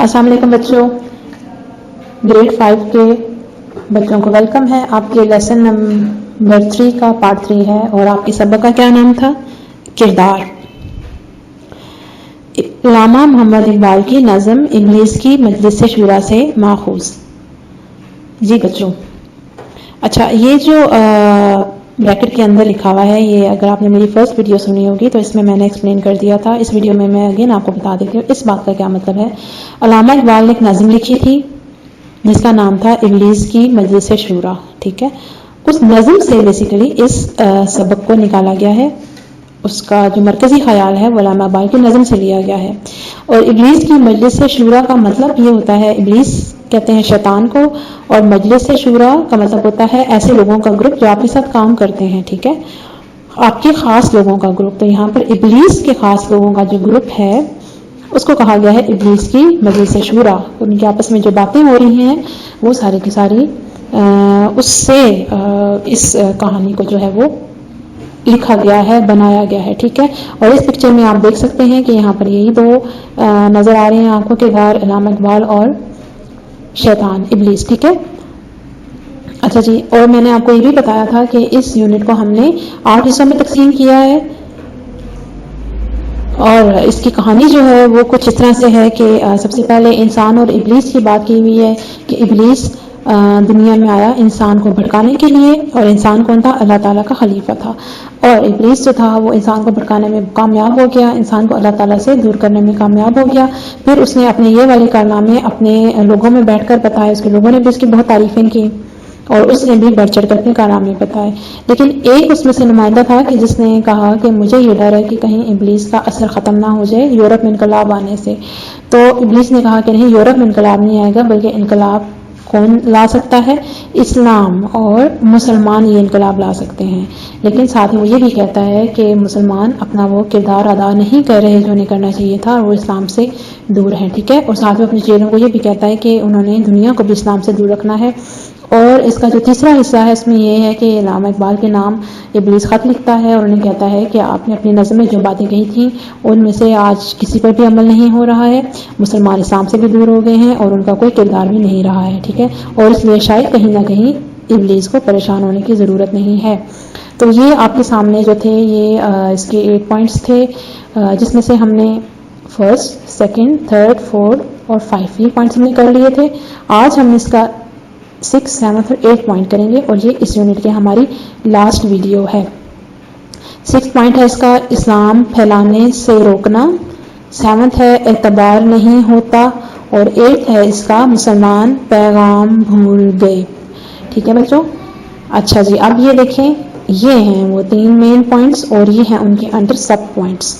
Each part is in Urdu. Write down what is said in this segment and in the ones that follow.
السلام علیکم بچوں، گریڈ 5 کے بچوں کو ویلکم ہے۔ آپ کے لیسن نمبر 3 کا پارٹ 3 ہے اور آپ کے سبق کا کیا نام تھا؟ کردار۔ علامہ محمد اقبال کی نظم ابلیس کی مجلس شورا سے ماخوذ۔ جی بچوں، اچھا یہ جو بریکٹ کے اندر لکھا ہوا ہے، یہ اگر آپ نے میری فرسٹ ویڈیو سنی ہوگی تو اس میں نے ایکسپلین کر دیا تھا۔ اس ویڈیو میں اگین آپ کو بتا دیتی ہوں اس بات کا کیا مطلب ہے۔ علامہ اقبال نے ایک نظم لکھی تھی جس کا نام تھا ابلیس کی مجلس شورا، ٹھیک ہے۔ اس نظم سے بیسیکلی اس سبق کو نکالا گیا ہے، اس کا جو مرکزی خیال ہے وہ علامہ اقبال کی نظم سے لیا گیا ہے۔ اور ابلیس کی مجلس شورا کا مطلب یہ ہوتا ہے، ابلیس کہتے ہیں شیطان کو، اور مجلس شورا کا مطلب ہوتا ہے ایسے لوگوں کا گروپ جو آپ کے ساتھ کام کرتے ہیں، ٹھیک ہے، آپ کے خاص لوگوں کا گروپ۔ تو یہاں پر ابلیس کے خاص لوگوں کا جو گروپ ہے اس کو کہا گیا ہے ابلیس کی مجلس شورا۔ ان کے آپس میں جو باتیں ہو رہی ہیں وہ ساری کی ساری اس سے اس کہانی کو جو ہے وہ لکھا گیا ہے، بنایا گیا ہے، ٹھیک ہے۔ اور اس پکچر میں آپ دیکھ سکتے ہیں کہ یہاں پر یہی دو نظر آ رہے ہیں آپ کو، کردار علامہ اقبال اور شیطان ابلیس، ٹھیک ہے۔ اچھا جی، اور میں نے آپ کو یہ بھی بتایا تھا کہ اس یونٹ کو ہم نے 8 حصوں میں تقسیم کیا ہے، اور اس کی کہانی جو ہے وہ کچھ اس طرح سے ہے کہ سب سے پہلے انسان اور ابلیس کی بات کی ہوئی ہے کہ ابلیس دنیا میں آیا انسان کو بھٹکانے کے لیے، اور انسان کون تھا؟ اللہ تعالیٰ کا خلیفہ تھا، اور ابلیس جو تھا وہ انسان کو بھٹکانے میں کامیاب ہو گیا، انسان کو اللہ تعالیٰ سے دور کرنے میں کامیاب ہو گیا۔ پھر اس نے اپنے یہ والے کارنامے اپنے لوگوں میں بیٹھ کر بتائے، اس کے لوگوں نے بھی اس کی بہت تعریفیں کی اور اس نے بھی بڑھ چڑھ کر اپنے کارنامے بتائے۔ لیکن ایک اس میں سے نمائندہ تھا کہ جس نے کہا کہ مجھے یہ ڈر ہے کہ کہیں ابلیس کا اثر ختم نہ ہو جائے یورپ میں انقلاب آنے سے۔ تو ابلیس نے کہا کہ نہیں، یورپ میں انقلاب نہیں آئے گا، بلکہ انقلاب کون لا سکتا ہے؟ اسلام اور مسلمان یہ انقلاب لا سکتے ہیں۔ لیکن ساتھ میں یہ بھی کہتا ہے کہ مسلمان اپنا وہ کردار ادا نہیں کر رہے جو انہیں کرنا چاہیے تھا، اور وہ اسلام سے دور ہیں، ٹھیک ہے۔ اور ساتھ میں اپنے چیلوں کو یہ بھی کہتا ہے کہ انہوں نے دنیا کو بھی اسلام سے دور رکھنا ہے۔ اور اس کا جو تیسرا حصہ ہے اس میں یہ ہے کہ علامہ اقبال کے نام ابلیس خط لکھتا ہے اور انہیں کہتا ہے کہ آپ نے اپنی نظم میں جو باتیں کہی تھیں ان میں سے آج کسی پر بھی عمل نہیں ہو رہا ہے، مسلمان اسلام سے بھی دور ہو گئے ہیں اور ان کا کوئی کردار بھی نہیں رہا ہے، ٹھیک ہے۔ اور اس لیے شاید کہیں نہ کہیں ابلیس کو پریشان ہونے کی ضرورت نہیں ہے۔ تو یہ آپ کے سامنے جو تھے یہ اس کے 8 پوائنٹس تھے، جس میں سے ہم نے فرسٹ، سیکنڈ، تھرڈ، فورتھ اور 5 یہ پوائنٹس ہم نے کر لیے تھے۔ آج ہم اس کا 6، 7 اور 8 پوائنٹ کریں گے، اور یہ اس یونٹ کی ہماری لاسٹ ویڈیو ہے۔ 6 پوائنٹ ہے اس کا اسلام پھیلانے سے روکنا، 7 ہے اعتبار نہیں ہوتا، اور 8 ہے اس کا مسلمان پیغام بھول گئے، ٹھیک ہے بچوں۔ اچھا جی، اب یہ دیکھیں، یہ ہیں وہ 3 مین پوائنٹس اور یہ ہیں ان کے انڈر سب پوائنٹس۔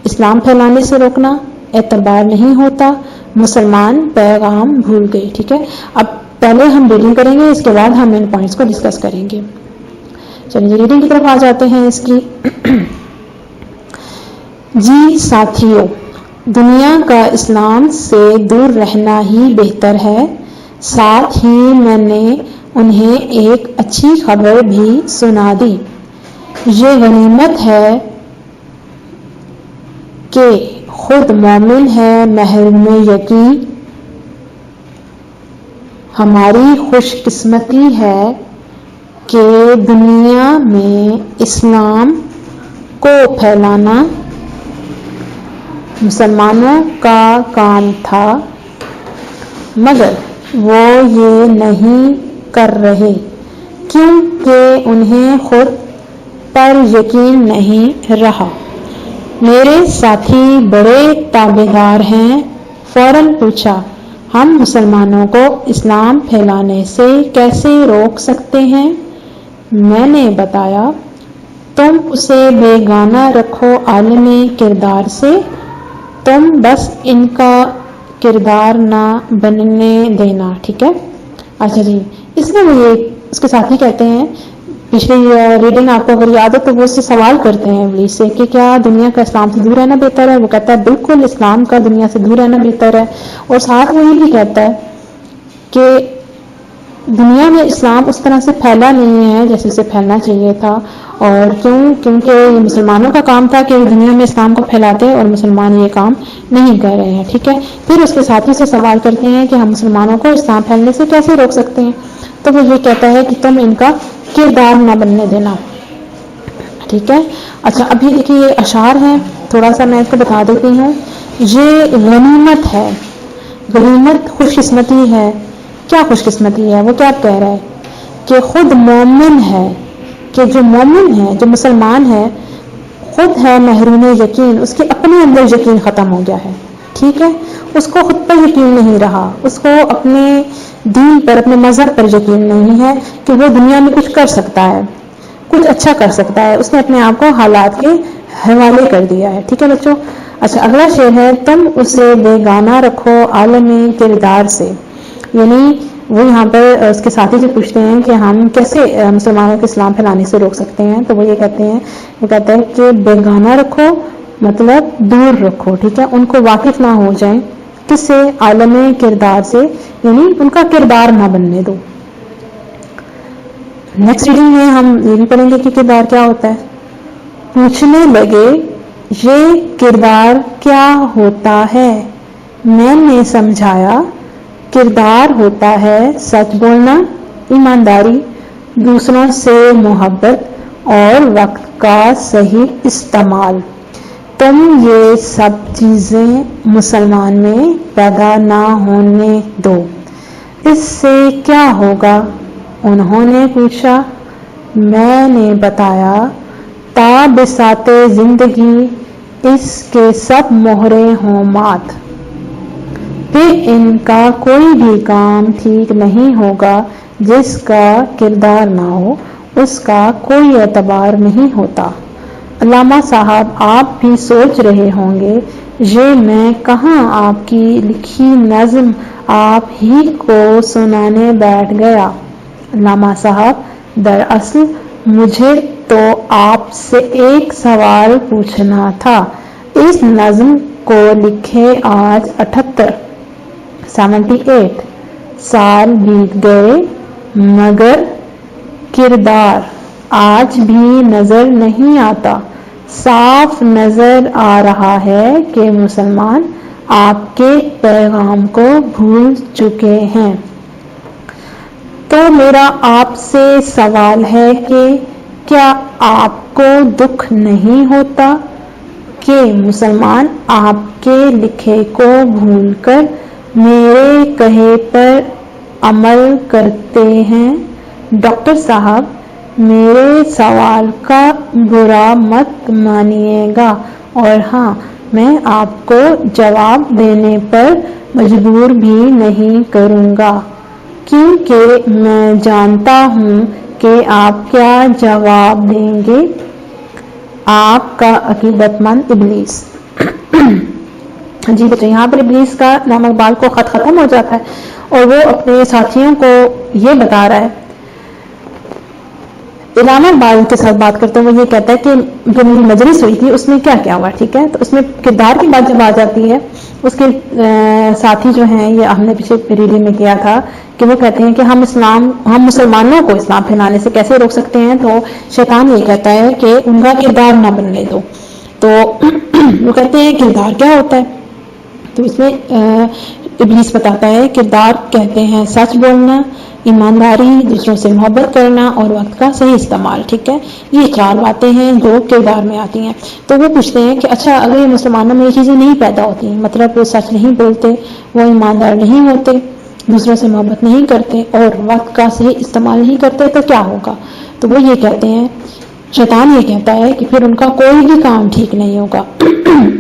اسلام پھیلانے سے روکنا، اعتبار نہیں ہوتا، مسلمان پیغام بھول گئے، ٹھیک ہے۔ اب پہلے ہم ریڈنگ کریں گے، اس کے بعد ہم ان پوائنٹس کو ڈسکس کریں گے۔ چلیے جی، ریڈنگ کی طرف آ جاتے ہیں اس کی۔ جی ساتھیو، دنیا کا اسلام سے دور رہنا ہی بہتر ہے، ساتھ ہی میں نے انہیں ایک اچھی خبر بھی سنا دی۔ یہ غنیمت ہے کہ خود مومن ہے محروم یقین، ہماری خوش قسمتی ہے کہ دنیا میں اسلام کو پھیلانا مسلمانوں کا کام تھا، مگر وہ یہ نہیں کر رہے کیونکہ انہیں خود پر یقین نہیں رہا۔ میرے ساتھی بڑے تابعدار ہیں، فوراً پوچھا، ہم مسلمانوں کو اسلام پھیلانے سے کیسے روک سکتے ہیں؟ میں نے بتایا، تم اسے بیگانہ رکھو عالم کردار سے، تم بس ان کا کردار نہ بننے دینا، ٹھیک ہے۔ اچھا جی، اس میں اس کے ساتھ ہی کہتے ہیں، پچھلی ریڈنگ آپ کو اگر یاد ہو تو وہ اس سے سوال کرتے ہیں ابلیس سے کہ کیا دنیا کا اسلام سے دور رہنا بہتر ہے؟ وہ کہتا ہے بالکل اسلام کا دنیا سے دور رہنا بہتر ہے، اور ساتھ وہ یہ بھی کہتا ہے کہ دنیا میں اسلام اس طرح سے پھیلا نہیں ہے جیسے اسے پھیلنا چاہیے تھا. اور کیونکہ یہ مسلمانوں کا کام تھا کہ دنیا میں اسلام کو پھیلاتے اور مسلمان یہ کام نہیں کر رہے ہیں. ٹھیک ہے. پھر اس کے ساتھی سے سوال کرتے ہیں کہ ہم مسلمانوں کو اسلام پھیلنے سے کیسے روک سکتے ہیں. تو وہ یہ کہتا ہے کہ تم ان کا کردار نہ بننے دینا. ٹھیک ہے. اچھا ابھی دیکھیے یہ اشعار ہیں, تھوڑا سا میں اس کو بتا دیتی ہوں. یہ غنیمت ہے, غنیمت خوش قسمتی ہے. کیا خوش قسمتی ہے؟ وہ کیا کہہ رہا ہے کہ خود مومن ہے, کہ جو مومن ہے, جو مسلمان ہے, خود ہے محروم یقین, اس کے اپنے اندر یقین ختم ہو گیا ہے. ٹھیک ہے. اس کو خود پر یقین نہیں رہا, اس کو اپنے دین پر, اپنے مذہب پر یقین نہیں ہے کہ وہ دنیا میں کچھ کر سکتا ہے, کچھ اچھا کر سکتا ہے. اس نے اپنے آپ کو حالات کے حوالے کر دیا ہے. ٹھیک ہے بچوں. اچھا اگلا شعر ہے, تم اسے بیگانہ رکھو عالم کردار سے. یعنی وہ یہاں پر اس کے ساتھی سے پوچھتے ہیں کہ ہم کیسے مسلمانوں کے اسلام پھیلانے سے روک سکتے ہیں. تو وہ یہ کہتے ہیں, وہ کہتا ہے کہ بیگانہ رکھو مطلب دور رکھو. ٹھیک ہے. ان کو واقف نہ ہو جائیں. کس سے؟ عالم کردار سے, یعنی ان کا کردار نہ بننے دو. نیکسٹ ریڈنگ میں ہم یہ بھی پڑھیں گے کہ کردار کیا ہوتا ہے. پوچھنے لگے یہ کردار کیا ہوتا ہے. میں نے سمجھایا کردار ہوتا ہے سچ بولنا, ایمانداری, دوسروں سے محبت اور وقت کا صحیح استعمال. تم یہ سب چیزیں مسلمان میں پیدا نہ ہونے دو. اس سے کیا ہوگا؟ انہوں نے پوچھا. میں نے بتایا تا بساط زندگی اس کے سب مہرے ہوں مات. پھر ان کا کوئی بھی کام ٹھیک نہیں ہوگا. جس کا کردار نہ ہو اس کا کوئی اعتبار نہیں ہوتا. علامہ صاحب آپ بھی سوچ رہے ہوں گے یہ میں کہاں آپ کی لکھی نظم آپ ہی کو سنانے بیٹھ گیا. علامہ صاحب دراصل مجھے تو آپ سے ایک سوال پوچھنا تھا. اس نظم کو لکھے آج 78 سال بیت گئے مگر کردار آج بھی نظر نہیں آتا. صاف نظر آ رہا ہے کہ مسلمان آپ کے پیغام کو بھول چکے ہیں. تو میرا آپ سے سوال ہے کہ کیا آپ کو دکھ نہیں ہوتا کہ مسلمان آپ کے لکھے کو بھول کر میرے کہے پر عمل کرتے ہیں؟ ڈاکٹر صاحب میرے سوال کا برا مت مانیے گا, اور ہاں میں آپ کو جواب دینے پر مجبور بھی نہیں کروں گا کیونکہ میں جانتا ہوں کہ آپ کیا جواب دیں گے. آپ کا عقیدت مند ابلیس. جی بچے یہاں پر ابلیس کا نام اقبال کو خط ختم ہو جاتا ہے اور وہ اپنے ساتھیوں کو یہ بتا رہا ہے. علامہ اقبال کے ساتھ بات کرتے ہیں, وہ یہ کہتا ہے کہ جو میری مجلس ہوئی تھی اس میں کیا کیا ہوا. ٹھیک ہے. تو اس میں کردار کی بات جب آ جاتی ہے, اس کے ساتھی جو ہیں, یہ ہم نے پیچھے ریڈنگ میں کیا تھا کہ وہ کہتے ہیں کہ ہم مسلمانوں کو اسلام پھیلانے سے کیسے روک سکتے ہیں. تو شیطان یہ کہتا ہے کہ ان کا کردار نہ بننے دو. تو وہ کہتے ہیں کردار کیا ہوتا ہے. تو اس میں ابلیس بتاتا ہے کردار کہتے ہیں سچ بولنا, ایمانداری, دوسروں سے محبت کرنا اور وقت کا صحیح استعمال. ٹھیک ہے. یہ 4 باتیں ہیں جو کردار میں آتی ہیں. تو وہ پوچھتے ہیں کہ اچھا اگر یہ مسلمانوں میں یہ چیزیں نہیں پیدا ہوتی, مطلب وہ سچ نہیں بولتے, وہ ایماندار نہیں ہوتے, دوسروں سے محبت نہیں کرتے اور وقت کا صحیح استعمال نہیں کرتے, تو کیا ہوگا. تو وہ یہ کہتے ہیں, شیطان یہ کہتا ہے کہ پھر ان کا کوئی بھی کام ٹھیک نہیں ہوگا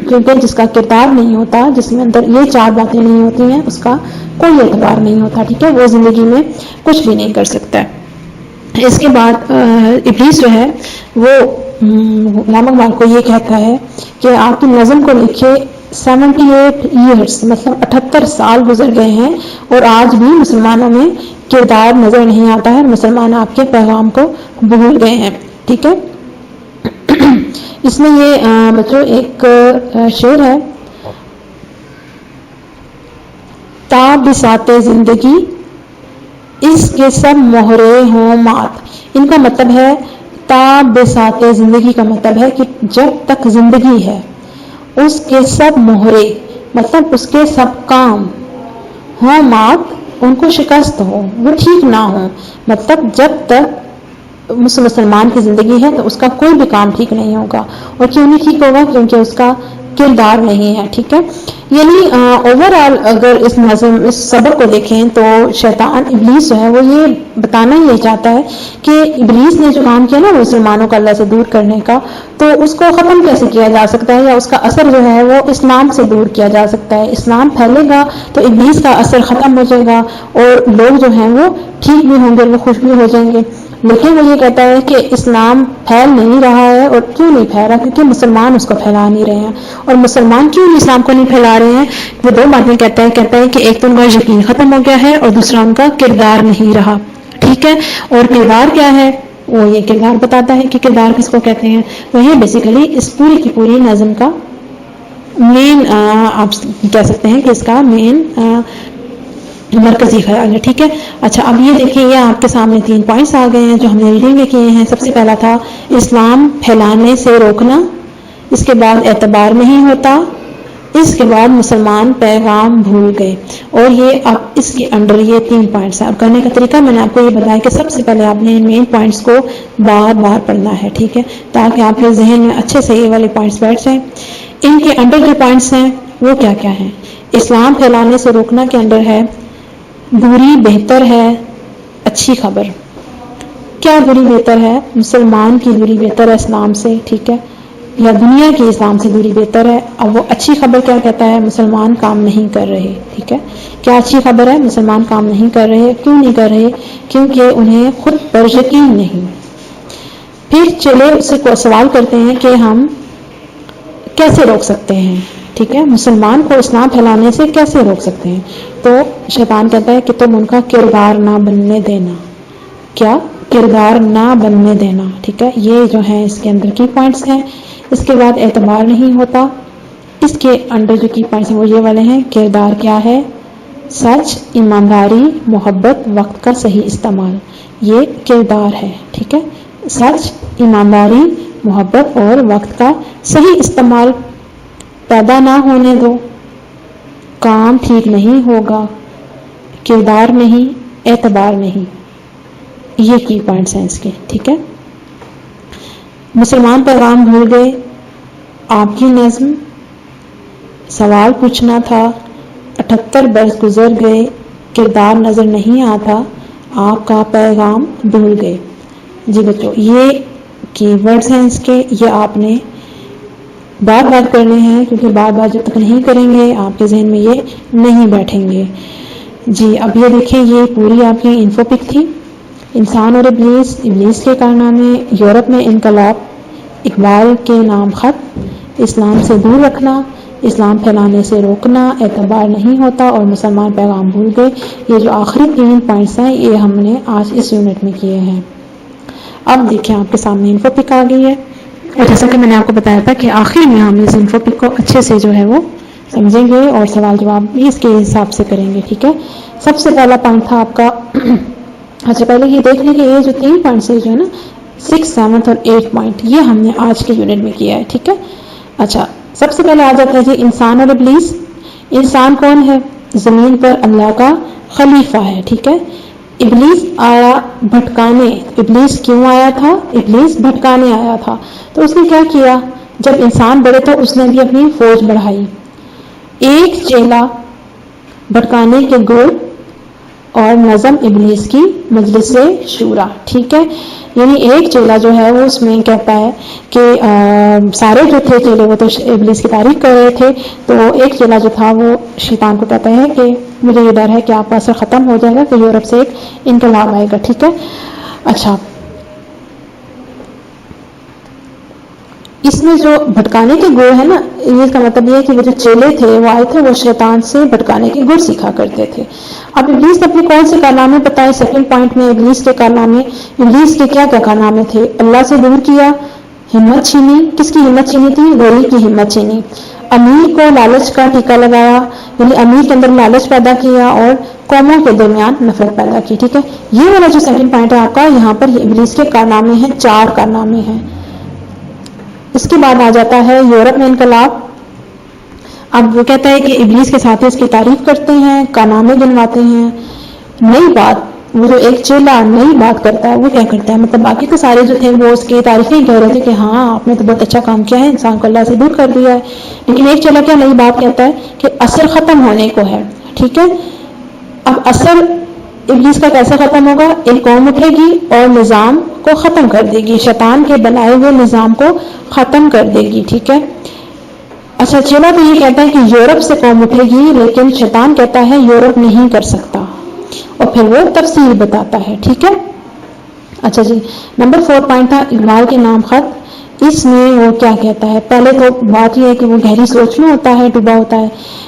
کیونکہ جس کا کردار نہیں ہوتا, جس میں اندر یہ 4 باتیں نہیں ہوتی ہیں, اس کا کوئی اعتبار نہیں ہوتا. ٹھیک ہے. وہ زندگی میں کچھ بھی نہیں کر سکتا ہے. اس کے بعد ابلیس جو ہے وہ علامہ اقبال کو یہ کہتا ہے کہ آپ کی نظم کو لکھے 78 ایئرس مطلب 78 سال گزر گئے ہیں اور آج بھی مسلمانوں میں کردار نظر نہیں آتا ہے, مسلمان آپ کے پیغام کو بھول گئے ہیں. ٹھیک ہے. اس میں یہ بچوں ایک شعر ہے, تا بساط زندگی اس کے سب مہرے ہوں مات، ان کا مطلب ہے تا بساط زندگی کا مطلب ہے کہ جب تک زندگی ہے اس کے سب مہرے مطلب اس کے سب کام ہوں مات، ان کو شکست ہو، وہ ٹھیک نہ ہو، مطلب جب تک مسلمان کی زندگی ہے تو اس کا کوئی بھی کام ٹھیک نہیں ہوگا. اور کیوں نہیں ٹھیک ہوگا؟ کیونکہ اس کا کردار نہیں ہے. ٹھیک ہے، یعنی اوور آل اگر اس نظم اس سبق کو دیکھیں تو شیطان ابلیس جو ہے وہ یہ بتانا یہ چاہتا ہے کہ ابلیس نے جو کام کیا نا مسلمانوں کو اللہ سے دور کرنے کا، تو اس کو ختم کیسے کیا جا سکتا ہے، یا اس کا اثر جو ہے وہ اسلام سے دور کیا جا سکتا ہے. اسلام پھیلے گا تو ابلیس کا اثر ختم ہو جائے گا اور لوگ جو ہیں وہ ٹھیک بھی ہوں گے، وہ خوش بھی ہو جائیں گے. لیکن وہ یہ کہتا ہے کہ اسلام پھیل نہیں رہا ہے. اور کیوں نہیں پھیل رہا؟ کیونکہ مسلمان اس کو پھیلا نہیں رہے ہیں. اور مسلمان کیوں اسلام کو نہیں پھیلا رہے ہیں؟ وہ دو باتیں کہتا ہے کہ ایک تو ان کا یقین ختم ہو گیا ہے اور دوسرا ان کا کردار نہیں رہا. ٹھیک ہے، اور کردار کیا ہے؟ وہ یہ کردار بتاتا ہے کہ کردار کس کو کہتے ہیں. وہ یہ بیسیکلی اس پوری کی پوری نظم کا مین آپ کہہ سکتے ہیں کہ اس کا مین مرکزی خیال ہے. ٹھیک ہے، اچھا اب یہ دیکھیں، یہ آپ کے سامنے 3 پوائنٹس آ گئے ہیں جو ہم نے ریڈنگ میں کیے ہیں. سب سے پہلا تھا اسلام پھیلانے سے روکنا، اس کے بعد اعتبار نہیں ہوتا، اس کے بعد مسلمان پیغام بھول گئے. اور یہ اب اس کے انڈر یہ 3 پوائنٹس ہیں. اور کرنے کا طریقہ میں نے آپ کو یہ بتایا کہ سب سے پہلے آپ نے ان مین پوائنٹس کو بار بار پڑھنا ہے. ٹھیک ہے، تاکہ آپ کے ذہن میں اچھے سے یہ والے پوائنٹس بیٹھ جائیں. ان کے انڈر جو پوائنٹس ہیں وہ کیا کیا ہیں؟ اسلام پھیلانے سے روکنا کے انڈر ہے بری بہتر ہے اچھی خبر. کیا بری بہتر ہے؟ مسلمان کی دوری بہتر ہے اسلام سے. ٹھیک ہے، یا دنیا کی اسلام سے دوری بہتر ہے. اب وہ اچھی خبر کیا کہتا ہے؟ مسلمان کام نہیں کر رہے. ٹھیک ہے، کیا اچھی خبر ہے؟ مسلمان کام نہیں کر رہے. کیوں نہیں کر رہے؟ کیونکہ انہیں خود پر یقین نہیں. پھر چلے اس سے سوال کرتے ہیں کہ ہم کیسے روک سکتے ہیں. ٹھیک ہے، مسلمان کو اسلام پھیلانے سے کیسے روک سکتے ہیں؟ تو شیطان کہتا ہے کہ تم ان کا کردار نہ بننے دینا. کیا؟ کردار نہ بننے دینا. ٹھیک ہے، یہ جو ہے اس کے اندر کی پوائنٹس ہیں. اس کے بعد اعتبار نہیں ہوتا. اس کے انڈر جو کی پوائنٹس ہیں وہ یہ والے ہیں. کردار کیا ہے؟ سچ، ایمانداری، محبت، وقت کا صحیح استعمال، یہ کردار ہے. ٹھیک ہے، سچ، ایمانداری، محبت اور وقت کا صحیح استعمال. پیدا نہ ہونے دو، کام ٹھیک نہیں ہوگا، کردار نہیں، اعتبار نہیں. یہ کی پوائنٹس ہیں اس کے. ٹھیک ہے، مسلمان پیغام بھول گئے. آپ کی نظم سوال پوچھنا تھا. 78 برس گزر گئے، کردار نظر نہیں آتا، آپ کا پیغام بھول گئے. جی بچوں، یہ کی ورڈز ہیں اس کے. یہ آپ نے بار بار کرنے ہیں کیونکہ بار بار جب تک نہیں کریں گے آپ کے ذہن میں یہ نہیں بیٹھیں گے. جی اب یہ دیکھیں، یہ پوری آپ کی انفو پک تھی. انسان اور ابلیس، ابلیس کے کارنامے، یورپ میں انقلاب، اقبال کے نام خط، اسلام سے دور رکھنا، اسلام پھیلانے سے روکنا، اعتبار نہیں ہوتا اور مسلمان پیغام بھول گئے. یہ جو آخری 3 پوائنٹس ہیں یہ ہم نے آج اس یونٹ میں کیے ہیں. اب دیکھیں آپ کے سامنے انفو پک آ گئی ہے. اور جیسا کہ میں نے آپ کو بتایا تھا کہ آخر میں ہم اس انفو پک کو اچھے سے جو ہے وہ سمجھیں گے اور سوال جواب بھی اس کے حساب سے کریں گے. ٹھیک ہے، سب سے پہلا پوائنٹ تھا آپ کا اچھا پہلے یہ دیکھ لیں کہ یہ جو 3 پوائنٹس جو ہے نا 6, 7 اور 8 پوائنٹ یہ ہم نے آج کے یونٹ میں کیا ہے. ٹھیک ہے، اچھا سب سے پہلے آ جاتا ہے جی انسان اور ابلیس. انسان کون ہے؟ زمین پر اللہ کا خلیفہ ہے. ٹھیک ہے، ابلیس آیا بھٹکانے. ابلیس کیوں آیا تھا؟ ابلیس بھٹکانے آیا تھا. تو اس نے کیا کیا؟ جب انسان بڑھے تو اس نے بھی اپنی فوج بڑھائی. ایک چیلا بھٹکانے کے گڑ اور نظم ابلیس کی مجلس شورا. ٹھیک ہے، یعنی ایک چیلا جو ہے وہ اس میں کہتا ہے کہ سارے جو تھے چیلے وہ تو ابلیس کی تعریف کر رہے تھے. تو ایک چیلا جو تھا وہ شیطان کو کہتا ہے کہ مجھے یہ ڈر ہے کہ آپ کا اثر ختم ہو جائے گا کہ یورپ سے ایک انقلاب آئے گا. ٹھیک ہے، اچھا اس میں جو بھٹکانے کے گڑ ہے نا، یہ کا مطلب یہ ہے کہ وہ جو چیلے تھے وہ آئے تھے وہ شیطان سے بھٹکانے کے گڑ سیکھا کرتے تھے. اب ابلیس نے اپنے کون سے کارنامے بتائے؟ سیکنڈ پوائنٹ میں ابلیس کے کارنامے. ابلیس کے کیا کیا کارنامے تھے؟ اللہ سے دور کیا، ہمت چھینی. کس کی ہمت چھینی تھی؟ ولی کی ہمت چھینی. امیر کو لالچ کا ٹیکا لگایا، یعنی امیر کے اندر لالچ پیدا کیا اور قوموں کے درمیان نفرت پیدا کی. ٹھیک ہے، یہ والا جو سیکنڈ پوائنٹ ہے آپ کا، یہاں پر یہ ابلیس کے کارنامے ہیں، 4 کارنامے ہیں. اس کے بعد آ جاتا ہے یورپ میں انقلاب. اب وہ کہتا ہے کہ ابلیس کے ساتھی اس کی تعریف کرتے ہیں، کارنامے گنواتے ہیں. نئی بات، وہ جو ایک چیلا نئی بات کرتا ہے وہ کیا کرتا ہے، مطلب باقی تو سارے جو تھے وہ اس کی تعریفیں کہہ رہے تھے کہ ہاں آپ نے تو بہت اچھا کام کیا ہے، انسان کو اللہ سے دور کر دیا ہے. لیکن ایک چیلا کیا نئی بات کہتا ہے کہ اثر ختم ہونے کو ہے. ٹھیک ہے، اب اثر ابلیس کا کیسے ختم ہوگا؟ ایک قوم اٹھے گی اور نظام کو ختم کر دے گی، شیطان کے بنائے ہوئے نظام کو ختم کر دے گی. ٹھیک ہے، اچھا چیلا تو یہ کہتا ہے کہ یورپ سے قوم اٹھے گی، لیکن شیطان کہتا ہے یورپ نہیں کر سکتا، اور پھر وہ تفصیل بتاتا ہے. ٹھیک ہے، اچھا جی، نمبر 4 پوائنٹ تھا اقبال کے نام خط. اس میں وہ کیا کہتا ہے؟ پہلے تو بات یہ ہے کہ وہ گہری سوچ میں ہوتا ہے، ڈوبا ہوتا ہے،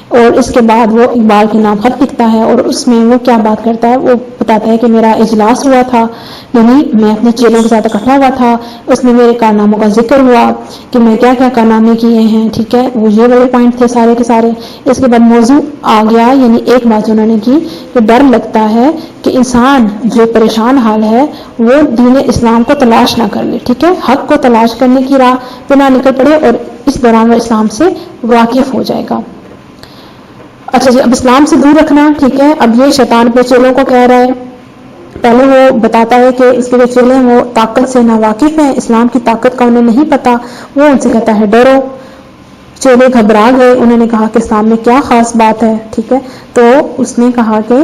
اور اس کے بعد وہ اقبال کے نام خط لکھتا ہے، اور اس میں وہ کیا بات کرتا ہے؟ وہ بتاتا ہے کہ میرا اجلاس ہوا تھا، یعنی میں اپنے چیلوں کے ساتھ اکٹھا ہوا تھا، اس میں میرے کارناموں کا ذکر ہوا کہ میں کیا کیا کارنامے کیے ہیں. ٹھیک ہے، وہ یہ والے پوائنٹ تھے سارے کے سارے. اس کے بعد موضوع آ گیا، یعنی ایک بات انہوں نے کی کہ ڈر لگتا ہے کہ انسان جو پریشان حال ہے وہ دین اسلام کو تلاش نہ کر لے. ٹھیک ہے، حق کو تلاش کرنے کی راہ پہ نہ نکل پڑے، اور اس دوران وہ اسلام سے واقف ہو جائے گا. اچھا جی، اب اسلام سے دور رکھنا. ٹھیک ہے، اب یہ شیطان پہ چیلوں کو کہہ رہا ہے. پہلے وہ بتاتا ہے کہ اس کے جو چیلے ہیں وہ طاقت سے ناواقف ہیں، اسلام کی طاقت کا انہیں نہیں پتا. وہ ان سے کہتا ہے ڈرو. چیلے گھبرا گئے، انہوں نے کہا کہ اسلام میں کیا خاص بات ہے. ٹھیک ہے، تو اس نے کہا کہ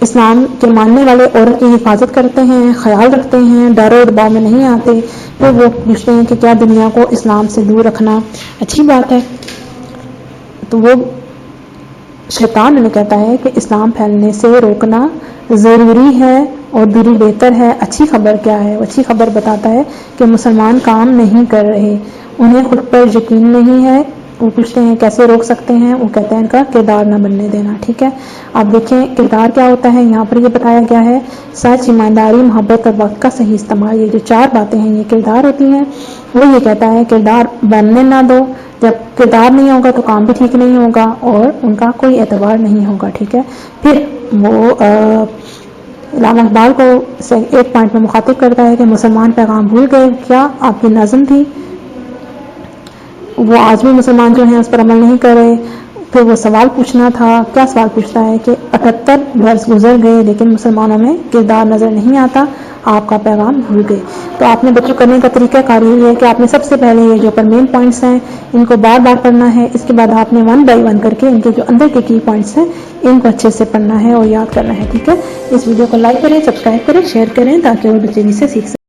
اسلام کے ماننے والے عورت کی حفاظت کرتے ہیں، خیال رکھتے ہیں، ڈر و دباؤ میں نہیں آتے. پھر وہ پوچھتے ہیں کہ کیا دنیا کو اسلام سے دور رکھنا اچھی بات ہے؟ تو وہ شیطان انہیں کہتا ہے کہ اسلام پھیلنے سے روکنا ضروری ہے اور دوری بہتر ہے. اچھی خبر کیا ہے؟ اچھی خبر بتاتا ہے کہ مسلمان کام نہیں کر رہے، انہیں خود پر یقین نہیں ہے. وہ پوچھتے ہیں کیسے روک سکتے ہیں؟ وہ کہتے ہیں ان کا کردار نہ بننے دینا. ٹھیک ہے، آپ دیکھیں کردار کیا ہوتا ہے. یہاں پر یہ بتایا گیا ہے سچ، ایمانداری، محبت اور وقت کا صحیح استعمال. یہ جو 4 باتیں ہیں یہ کردار ہوتی ہیں. وہ یہ کہتا ہے کردار بننے نہ دو، جب کردار نہیں ہوگا تو کام بھی ٹھیک نہیں ہوگا اور ان کا کوئی اعتبار نہیں ہوگا. ٹھیک ہے، پھر وہ علامہ اقبال کو ایک پوائنٹ میں مخاطب کرتا ہے کہ مسلمان پیغام بھول گئے کیا؟ آپ کی نظم تھی، وہ آج بھی مسلمان جو ہیں اس پر عمل نہیں کر رہے. پھر وہ سوال پوچھنا تھا. کیا سوال پوچھتا ہے کہ 78 برس گزر گئے لیکن مسلمانوں میں کردار نظر نہیں آتا، آپ کا پیغام بھول گئے. تو آپ نے بچوں کرنے کا طریقہ کار یہ ہے کہ آپ نے سب سے پہلے یہ جو پر مین پوائنٹس ہیں ان کو بار بار پڑھنا ہے. اس کے بعد آپ نے 1 بائی 1 کر کے ان کے جو اندر کے کی پوائنٹس ہیں ان کو اچھے سے پڑھنا ہے اور یاد کرنا ہے. ٹھیک ہے، اس ویڈیو کو لائک کریں، سبسکرائب کریں، شیئر کریں تاکہ اور بچے بھی سے سیکھ سکیں.